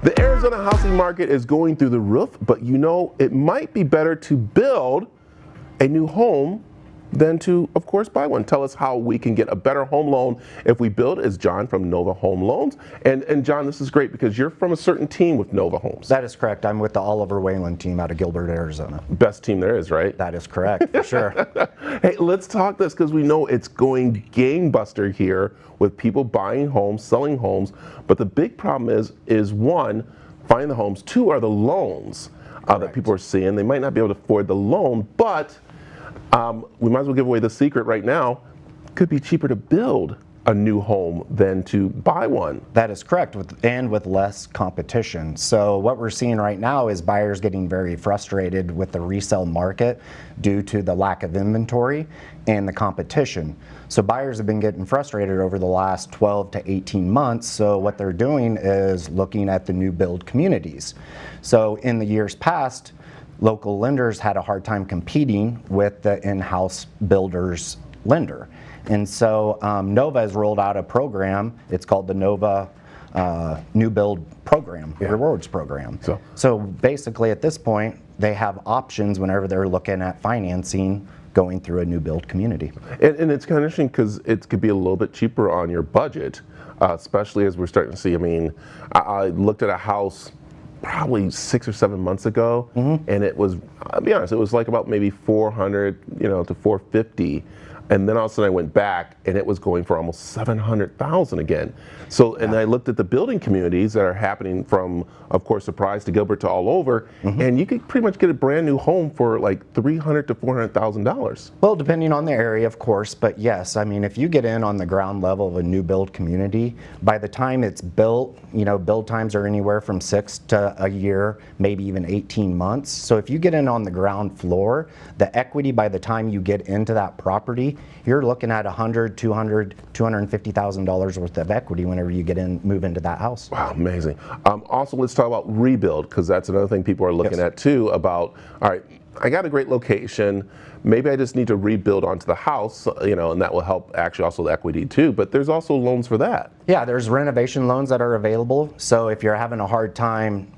The Arizona housing market is going through the roof, but you know, it might be better to build a new home than to, of course, buy one. Tell us how we can get a better home loan if we build is John from Nova Home Loans. And John, this is great because you're from a certain team with Nova Homes. That is correct. I'm with the Oliver Wayland team out of Gilbert, Arizona. Best team there is, right? That is correct, for sure. Hey, let's talk this because we know it's going gangbuster here with people buying homes, selling homes. But the big problem is one, finding the homes. Two are the loans that people are seeing. They might not be able to afford the loan, but we might as well give away the secret right now. It could be cheaper to build a new home than to buy one. That is correct, and with less competition. So what we're seeing right now is buyers getting very frustrated with the resale market due to the lack of inventory and the competition. So buyers have been getting frustrated over the last 12 to 18 months. So what they're doing is looking at the new build communities. So in the years past, local lenders had a hard time competing with the in-house builders lender. And so Nova has rolled out a program. It's called the Nova New Build Program, Rewards Program. So basically at this point, they have options whenever they're looking at financing going through a new build community. And it's kind of interesting because it could be a little bit cheaper on your budget, especially as we're starting to see. I mean, I looked at a house probably 6 or 7 months ago, and it was, I'll be honest, it was like about maybe 400, to 450. And then all of a sudden I went back and it was going for almost 700,000 again. So, and I looked at the building communities that are happening from, of course, Surprise to Gilbert to all over, and you could pretty much get a brand new home for like $300,000 to $400,000. Well, depending on the area, of course, but yes, I mean, if you get in on the ground level of a new build community, by the time it's built, build times are anywhere from 6 to a year, maybe even 18 months. So if you get in on the ground floor, the equity by the time you get into that property, you're looking at $100,000, $200,000, $250,000 worth of equity whenever you move into that house. Wow, amazing. Also, let's talk about rebuild, because that's another thing people are looking at too, about, all right, I got a great location, maybe I just need to rebuild onto the house, and that will help actually also the equity too, but there's also loans for that. Yeah, there's renovation loans that are available. So if you're having a hard time,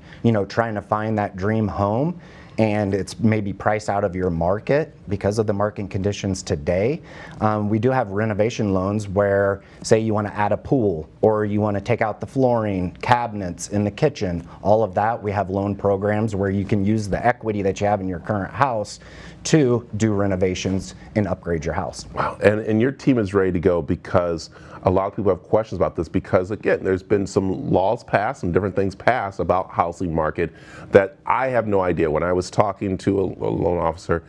trying to find that dream home, and it's maybe priced out of your market because of the market conditions today, we do have renovation loans where, say you want to add a pool or you want to take out the flooring, cabinets in the kitchen, all of that. We have loan programs where you can use the equity that you have in your current house to do renovations and upgrade your house. Wow, and your team is ready to go because a lot of people have questions about this because, again, there's been some laws passed, some different things passed about housing market that I have no idea. When I was talking to a loan officer,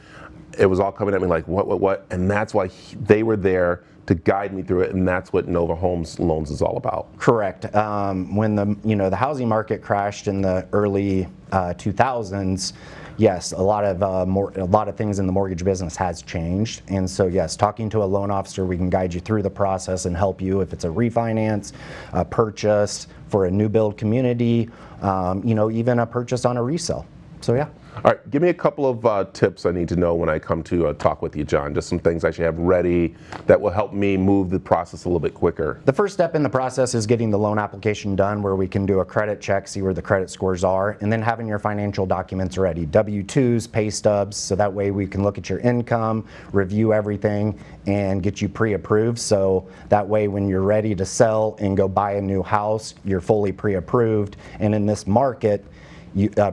it was all coming at me like, what? And that's why they were there to guide me through it, and that's what Nova Homes Loans is all about. Correct. When the housing market crashed in the early 2000s, yes, a lot of things in the mortgage business has changed, and so yes, talking to a loan officer, we can guide you through the process and help you if it's a refinance, a purchase for a new build community, even a purchase on a resale. So yeah. All right, give me a couple of tips I need to know when I come to talk with you, John. Just some things I should have ready that will help me move the process a little bit quicker. The first step in the process is getting the loan application done, where we can do a credit check, see where the credit scores are, and then having your financial documents ready. W-2s, pay stubs, so that way we can look at your income, review everything, and get you pre-approved. So that way when you're ready to sell and go buy a new house, you're fully pre-approved. And in this market,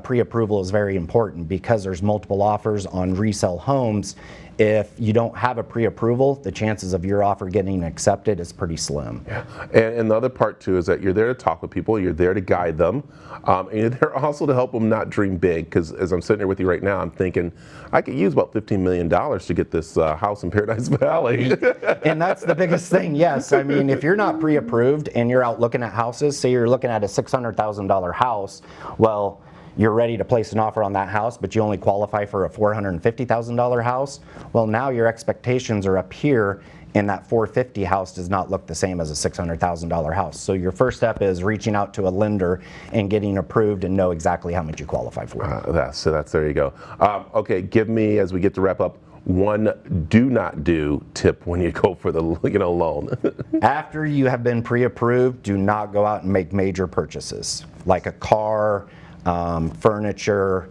pre-approval is very important because there's multiple offers on resale homes. If you don't have a pre-approval, the chances of your offer getting accepted is pretty slim. Yeah, and the other part too is that you're there to talk with people, you're there to guide them, and you're there also to help them not dream big, because as I'm sitting here with you right now, I'm thinking, I could use about $15 million to get this house in Paradise Valley. And that's the biggest thing, yes. I mean, if you're not pre-approved and you're out looking at houses, say you're looking at a $600,000 house, well, you're ready to place an offer on that house, but you only qualify for a $450,000 house. Well, now your expectations are up here, and that $450,000 house does not look the same as a $600,000 house. So your first step is reaching out to a lender and getting approved and know exactly how much you qualify for. So there you go. Okay, give me, as we get to wrap up, one do not do tip when you go for the loan? After you have been pre-approved, do not go out and make major purchases like a car, furniture,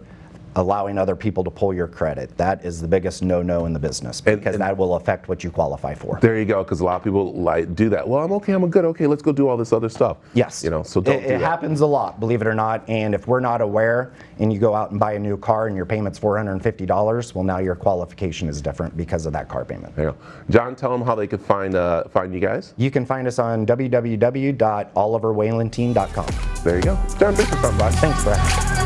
allowing other people to pull your credit. That is the biggest no-no in the business, because that will affect what you qualify for. There you go, because a lot of people do that. Well, I'm okay, I'm good, okay, let's go do all this other stuff. Yes. So don't do that. It happens a lot, believe it or not, and if we're not aware and you go out and buy a new car and your payment's $450, well, now your qualification is different because of that car payment. There you go. John, tell them how they could find you guys. You can find us on www.oliverwaylandteam.com. There you go. John, thanks for stopping by. Thanks, Brett.